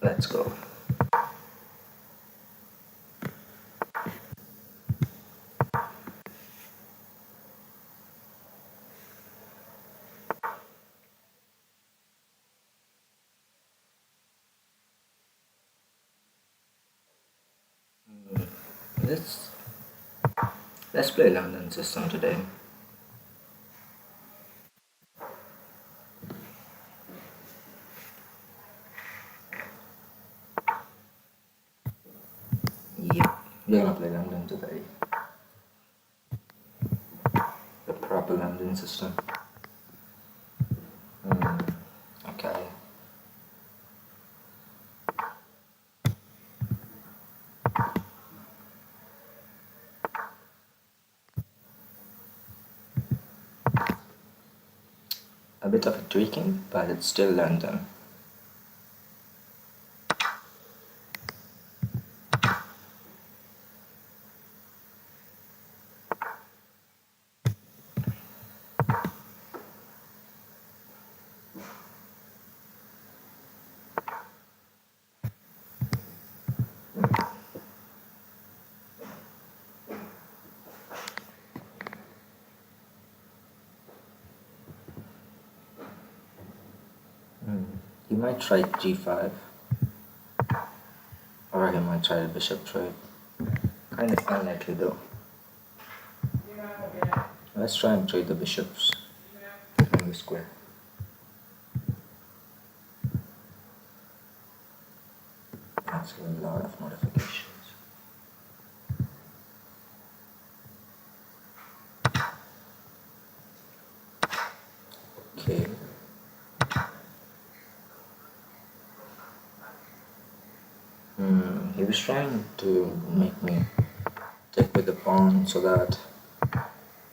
Let's go. Let's let's play London system today. Yep, we're gonna play London today. The proper London system. Okay. A bit of a tweaking, but it's still London. He might try g5, or he might try a bishop trade. Kind of unlikely though. Let's try and trade the bishops on the square. That's a lot of notifications. Okay. He was trying to make me take with the pawn so that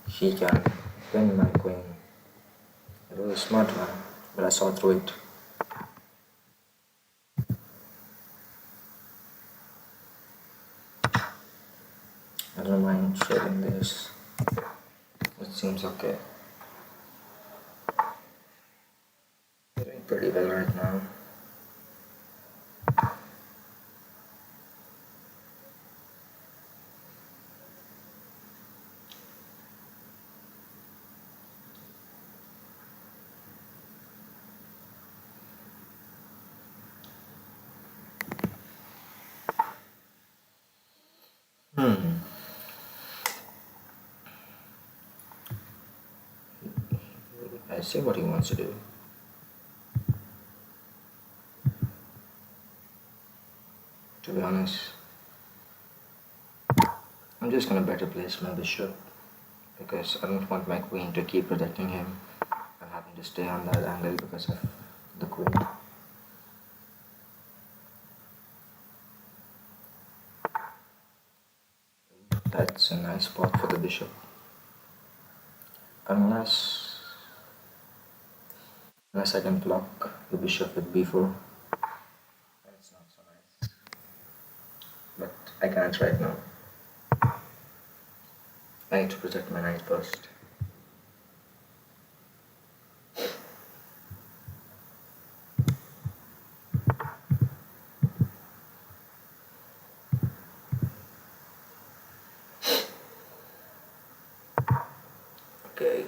he can win my queen. It was a smart one, but I saw through it. I don't mind trading this. It seems okay. We're doing pretty well right now. I see what he wants to do. To be honest, I'm just gonna better place my bishop because I don't want my queen to keep protecting him and having to stay on that angle because of the queen. That's a nice spot for the bishop. Unless I can block the bishop with b4. That's not so nice. But I can't right now. I need to protect my knight first. Okay.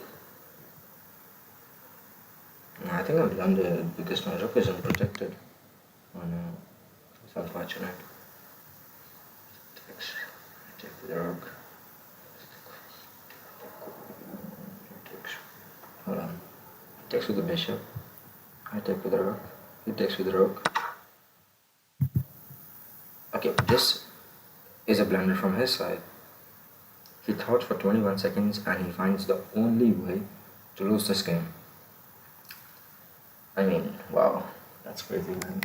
I think I've blundered because my rook is unprotected. Oh no, it's unfortunate. I take the rook. Hold on. He takes with the bishop. I take with the rook. He takes with the rook. Okay, this is a blunder from his side. He thought for 21 seconds and he finds the only way to lose this game. I mean, wow, that's crazy, man.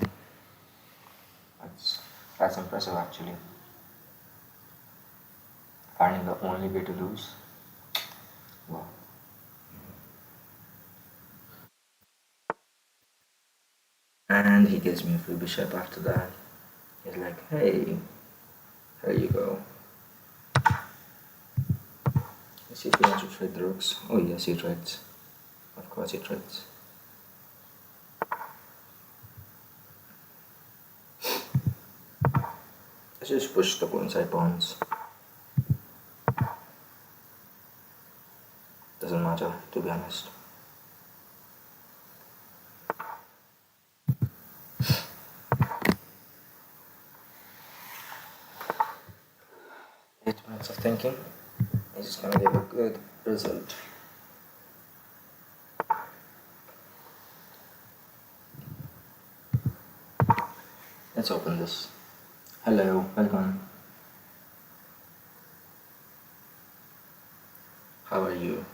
That's impressive actually. Finding the only way to lose. Wow. And he gives me a free bishop after that. He's like, hey, here you go. Let's see if he wants to trade the rooks. Oh yes, he trades. Of course he trades. just push the queenside pawns. Doesn't matter, to be honest. Eight minutes of thinking is just gonna give a good result. Let's open this. Hello, welcome. How are you?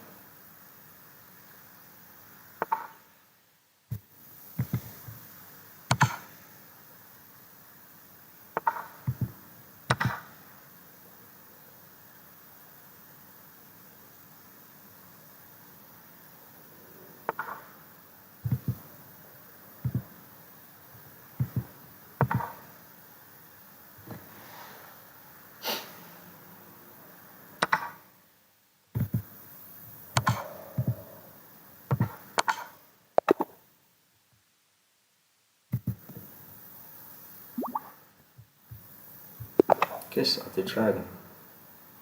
Kiss of the Dragon.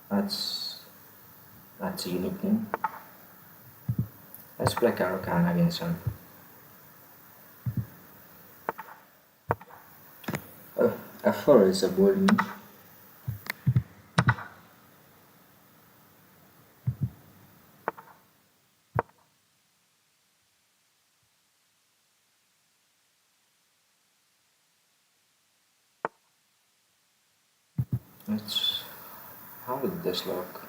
That's a unique name. Let's play Caro-Kann against him. Oh, F4 is a bold move. How will this look?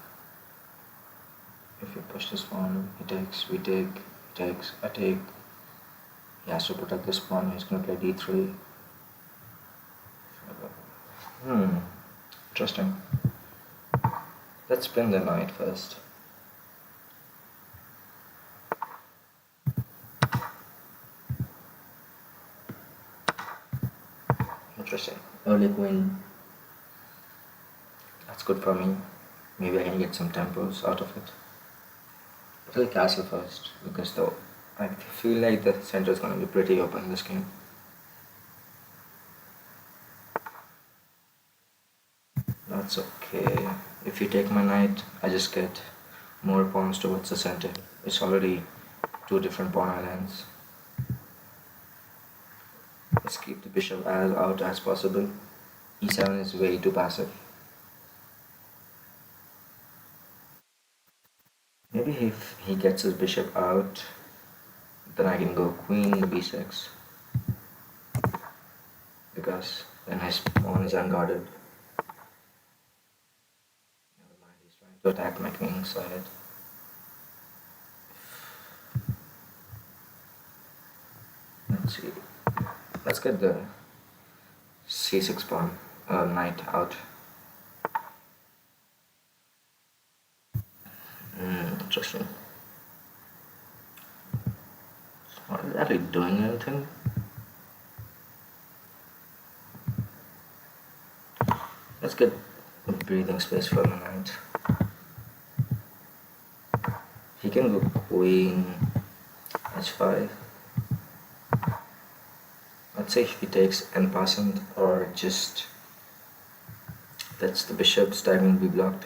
If you push this pawn, he takes, we take, he takes, I take. He has to protect this pawn, he's gonna play d3. Interesting. Let's spin the knight first. Interesting. Early queen. That's good for me. Maybe I can get some tempos out of it. Play castle first, because though I feel like the center is gonna be pretty open in this game. That's okay. If you take my knight, I just get more pawns towards the center. It's already two different pawn islands. Let's keep the bishop as out as possible. e7 is way too passive. Maybe if he gets his bishop out, then I can go queen b6. Because then his pawn is unguarded. Never mind, he's trying to attack my queen side. Let's see. Let's get the c6 pawn, knight out. Interesting. Not exactly doing anything. Let's get a breathing space for the knight. He can go queen h5. Let's say if he takes en passant, or just lets the bishop's diagonal be blocked.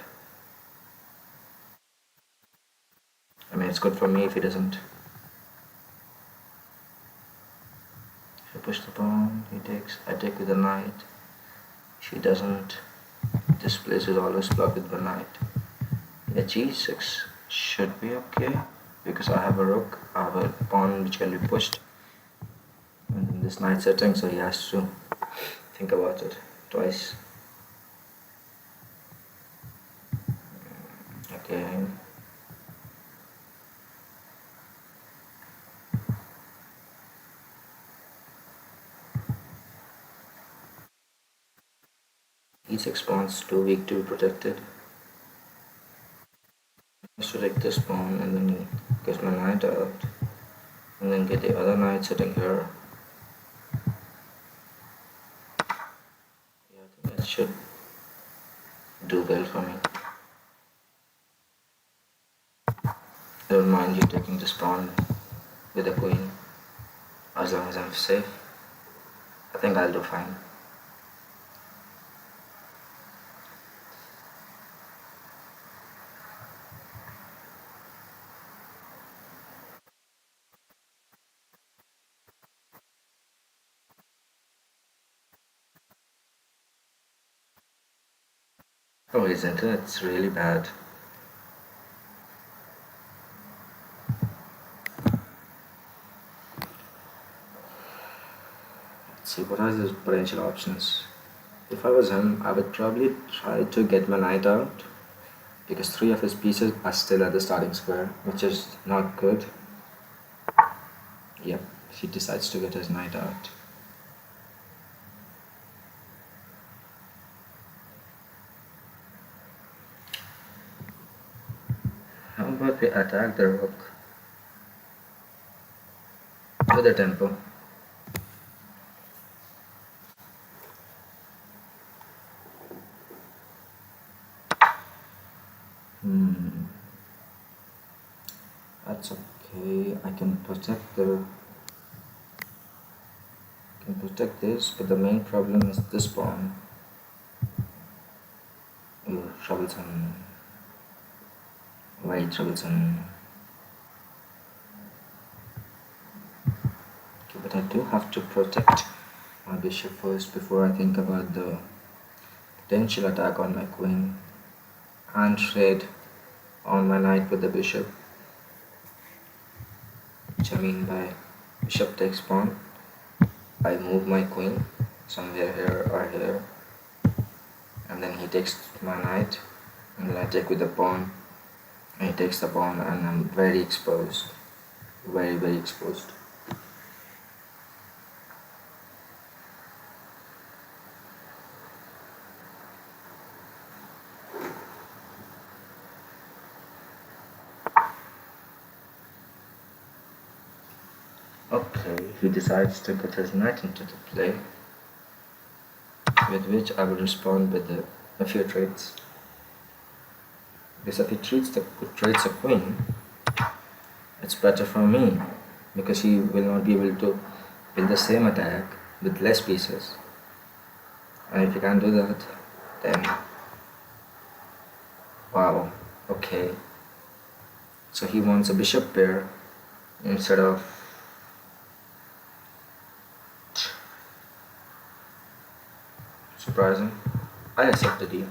I mean, it's good for me if he doesn't. If I push the pawn, he takes, I take with the knight. If he doesn't, this place is always blocked with the knight. Yeah, g6 should be okay, because I have a rook, I have a pawn which can be pushed. And this knight setting, so he has to think about it twice. Okay. e6 pawn's too weak to be protected. I have to take this pawn and then get my knight out, and then get the other knight sitting here. Yeah, I think that should do well for me. I don't mind you taking this pawn with the queen, as long as I'm safe. I think I'll do fine. Oh, his internet's really bad. Let's see, what are his potential options? If I was him, I would probably try to get my knight out because three of his pieces are still at the starting square, which is not good. Yep, he decides to get his knight out. How about we attack the rook with a tempo? That's okay. I can protect this, but the main problem is this pawn. Ooh, troublesome. Very troublesome. Okay, but I do have to protect my bishop first before I think about the potential attack on my queen and trade on my knight with the bishop, which I mean by bishop takes pawn. I move my queen somewhere here or here, and then he takes my knight, and then I take with the pawn, and he takes the pawn, and I'm very exposed, very exposed. Okay, he decides to put his knight into the play, with which I will respond with a few trades. Because if he trades a queen, it's better for me, because he will not be able to build the same attack with less pieces. And if you can't do that, then wow, okay. So he wants a bishop pair instead of surprising. I accept the deal.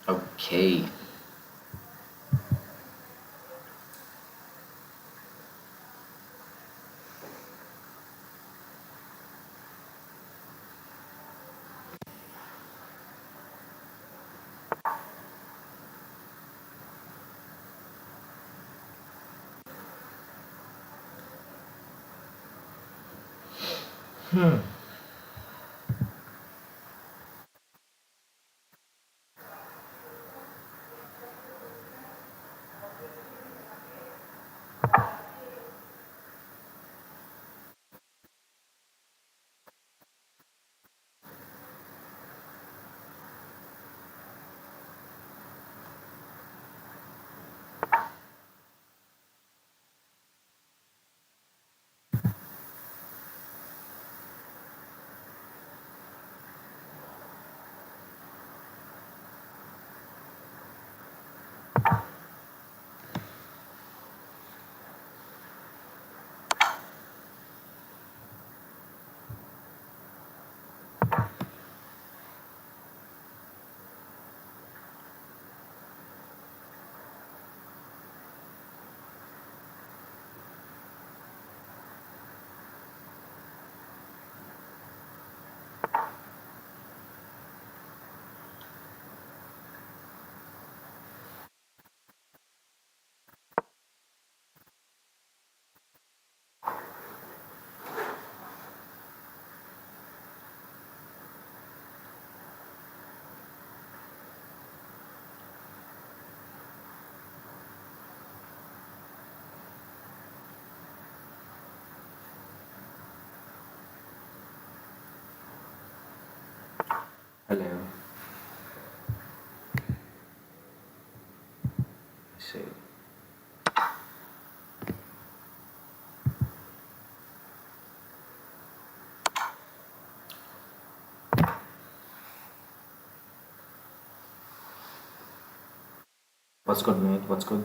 Okay. Hello. See. What's good, mate? What's good?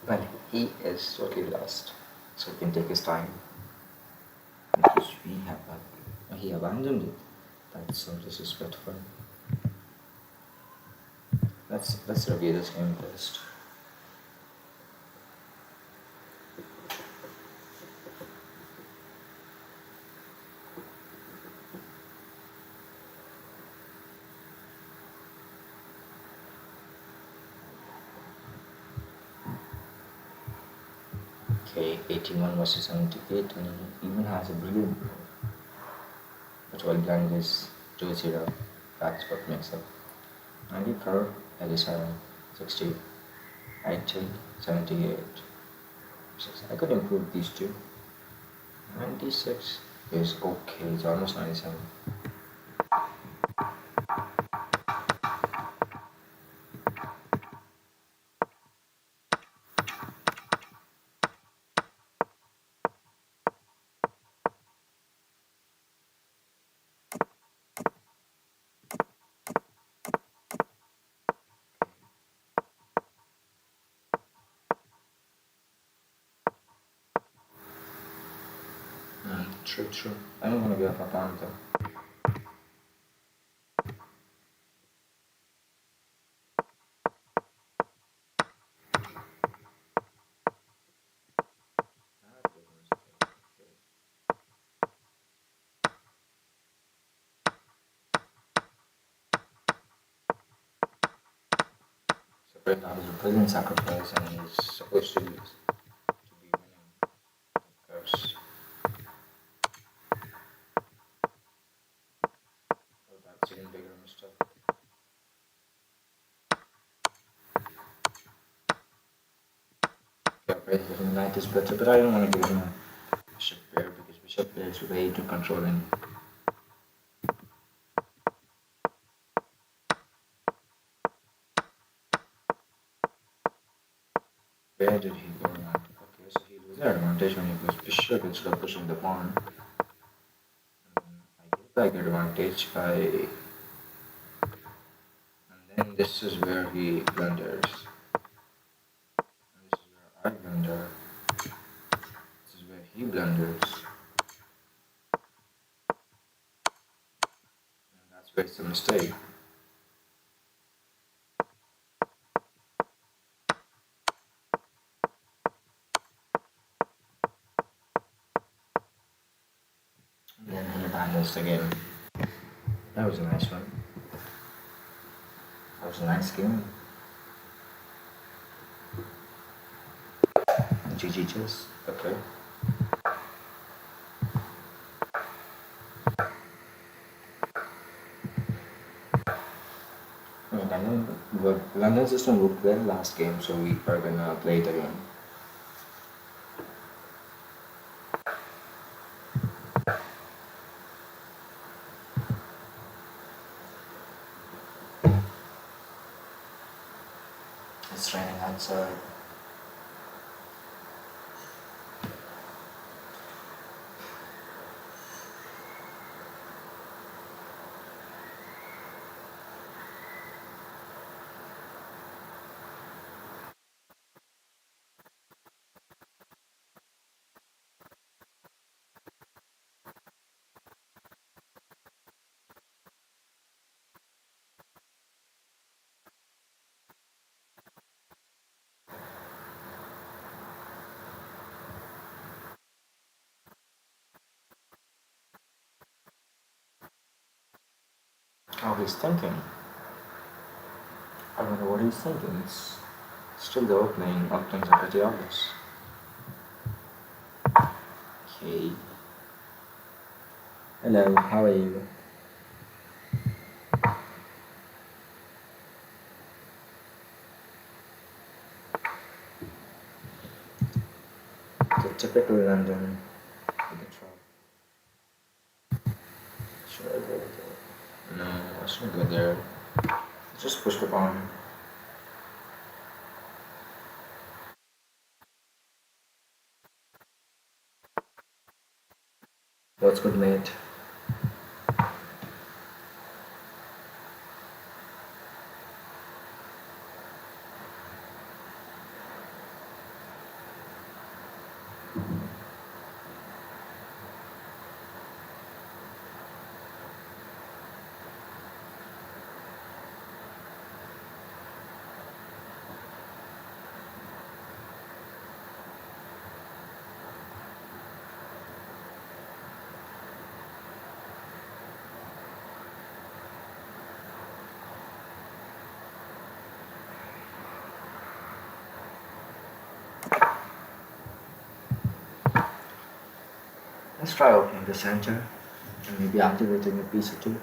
Well, he is totally lost, so he can take his time. Because he abandoned it. That's so disrespectful. Let's review this game first. Okay, 81 versus 78, and he even has a brilliant ball. But while blind is 2-0, that's what makes up. 94, 87, 60, 80, 78. I could improve these two. 96 is okay, it's almost 97. True. I don't want to be off a panther. So right now is a brilliant sacrifice and he's supposed to be winning. Of course. Oh, that's even bigger mistake. Yeah, President Knight is better, but I don't want to give him a Bishop Pair because Bishop Pair is way too controlling. Where did he go now? Okay, so he loses advantage when he goes Bishop instead of pushing the pawn. I get back advantage by... And then this is where he blunders. And this is where I blunder. This is where he blunders. And that's where it's a mistake. And then he abandons the game. That was a nice one. That was a nice game. GG chess. Okay. London system worked well last game, so we are gonna play it again. It's raining outside. Oh, he's thinking. I don't know what he's thinking. It's still the openings are pretty obvious. Okay. Hello, how are you? typical London with the trap. Should I go there? No, I shouldn't go there. Just push the pawn. What's good, mate? Let's try opening the center and maybe activating a piece or two.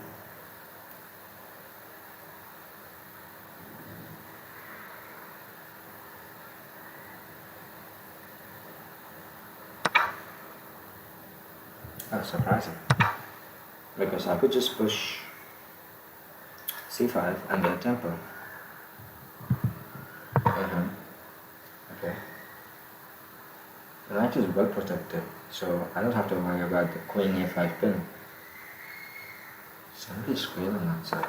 That's surprising. Because I could just push c5 and get tempo. Okay. The knight is well protected, so I don't have to worry about the queen a5 pin. Somebody's squealing outside. I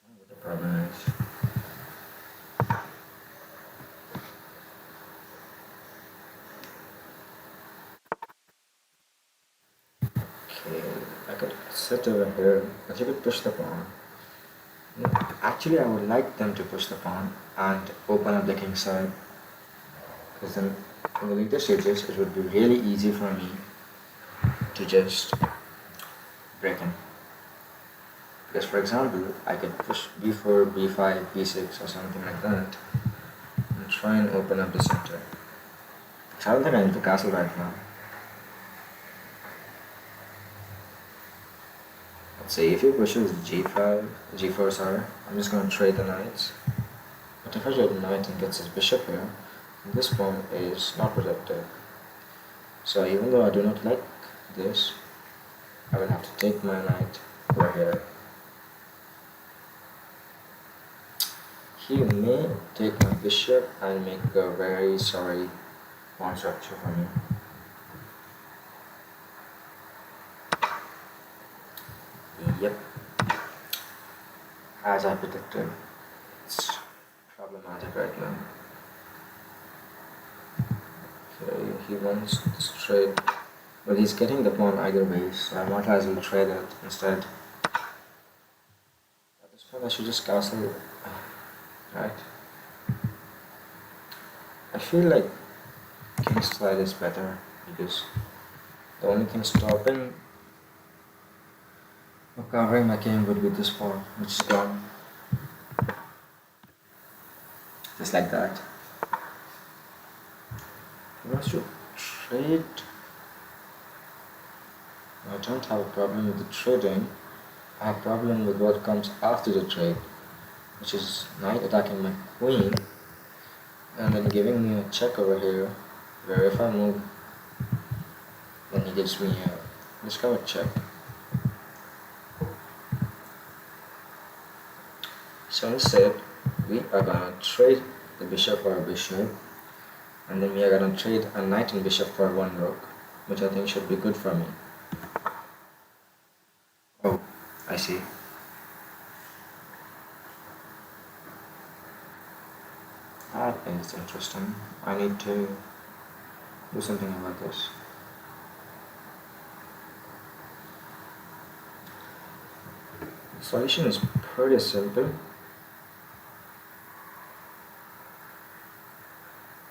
don't know what the problem is. Okay, I could sit over here, but you could push the pawn. No, actually, I would like them to push the pawn and open up the king side, because then in the later stages it would be really easy for me to just break in. Because for example, I could push b4, b5, b6 or something like that and try and open up the center. So I don't think I need the castle right now. Let's say if he pushes g5, g4 sorry, I'm just going to trade the knights. But if I trade the knight and gets his bishop here, this pawn is not protected. So even though I do not like this, I will have to take my knight over here. He may take my bishop and make a very sorry pawn structure for me. Yep. As I predicted, it's problematic right now. Okay, he wants this trade, but he's getting the pawn either way, so I might as well trade it instead. At this point I should just castle it. Right. I feel like king's side is better because the only thing stopping or covering my king would be this pawn, which is gone. Just like that. He wants to trade. I don't have a problem with the trading. I have a problem with what comes after the trade, which is knight attacking my queen and then giving me a check over here, where if I move, then he gives me a discovered check. So instead, we are gonna trade the bishop for a bishop, and then we are gonna trade a knight and bishop for one rook, which I think should be good for me. Oh, I see. That is interesting. I need to do something about this. The solution is pretty simple.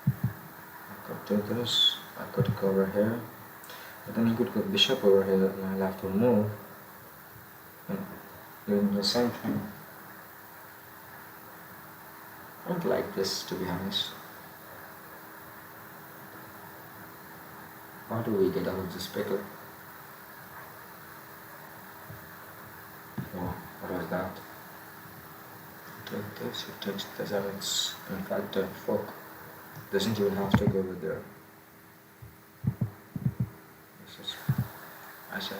I could do this, I could go over here, but then he could go bishop over here and I'll have to move and doing the same thing. I don't like this, to be honest. How do we get out of this pickle? Oh, what was that? Take this, it takes this, and it's in fact a fork. Doesn't even have to go with there. I said.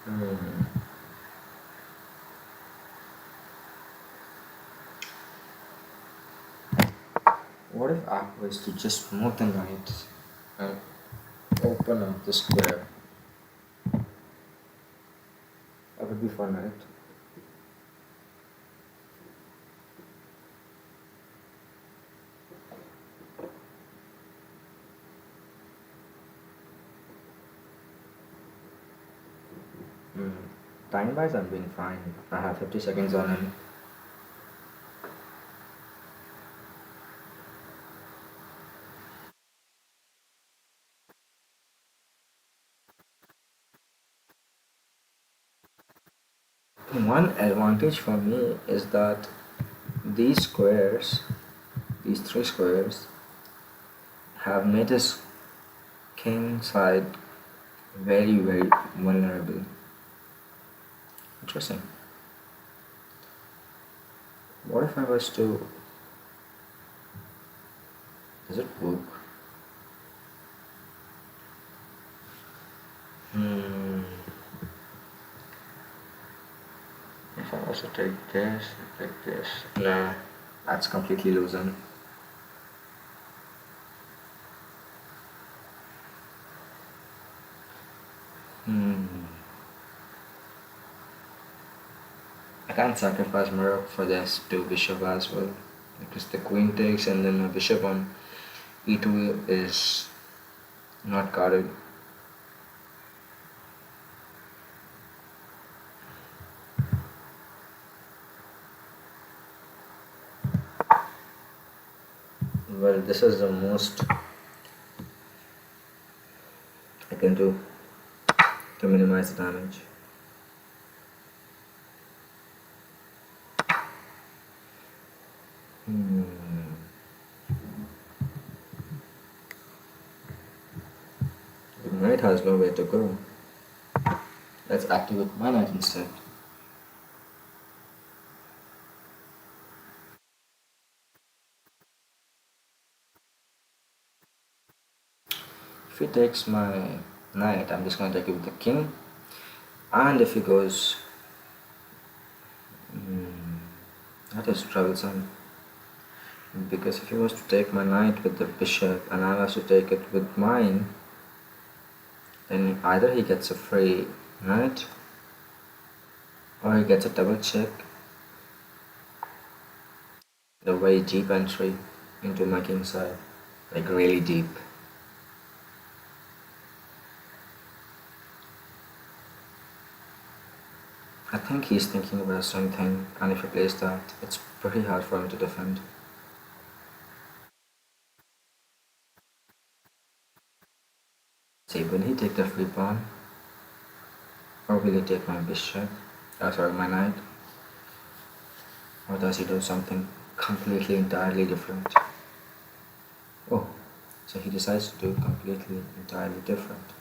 Hmm. What if I was to just move the knight and open up the square? That would be fun, right? Hmm. Time wise, I'm being fine. I have 50 seconds on him. One advantage for me is that these squares, these three squares, have made his king side very, very vulnerable. Interesting. What if I was to. Does it work? Hmm. If I was to take this. No, that's completely losing. Hmm. I can't sacrifice my rook for this two bishop as well. Because the queen takes and then a bishop on e2 is not guarded. Well, this is the most I can do to minimize the damage. Hmm. The knight has nowhere to go. Let's activate my knight instead. If he takes my knight, I'm just gonna take it with the king. And if he goes, that is troublesome. Because if he was to take my knight with the bishop and I was to take it with mine, then either he gets a free knight or he gets a double check, the very deep entry into my king side, like really deep. I think he's thinking about something, and if he plays that, it's pretty hard for him to defend. See, will he take the free pawn, or will he take my bishop? Sorry, my knight, or does he do something completely entirely different? Oh, so he decides to do completely entirely different.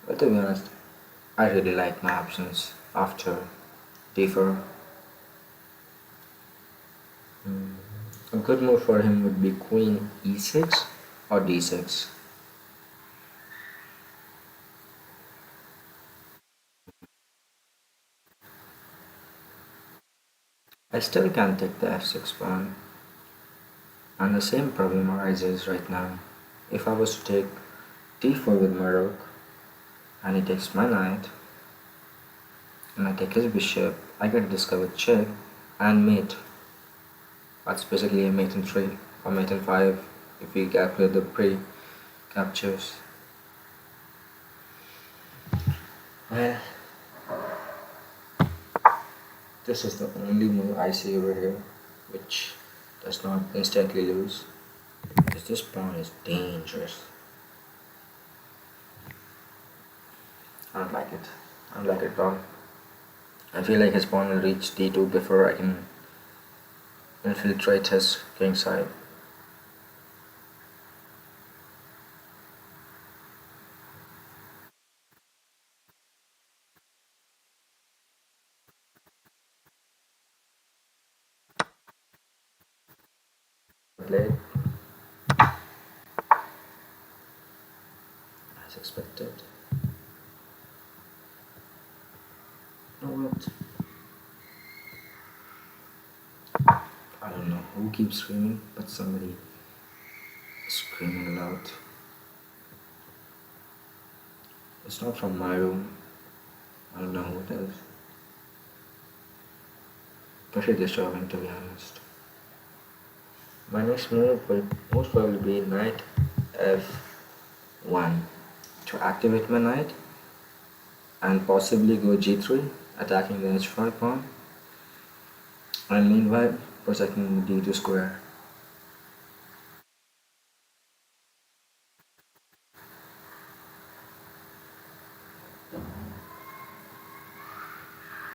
But to be honest, I really like my options after d4. A good move for him would be queen e6 or d6. I still can't take the f6 pawn, and the same problem arises right now. If I was to take d4 with my rook, and he takes my knight, and I take his bishop, I get a discovered check and mate. That's basically a mate in 3 or mate in 5 if we calculate the pre-captures. Well, this is the only move I see over here which does not instantly lose, because this pawn is dangerous. I don't like it. I don't like it at all. I feel like his pawn will reach d2 before I can infiltrate his king side. played as expected. You know what? I don't know who keeps screaming, but somebody is screaming loud. It's not from my room. I don't know who it is. Pretty disturbing, to be honest. My next move will most probably be knight f1 to activate my knight and possibly go g3, attacking the h5 pawn, and meanwhile protecting the d2 square.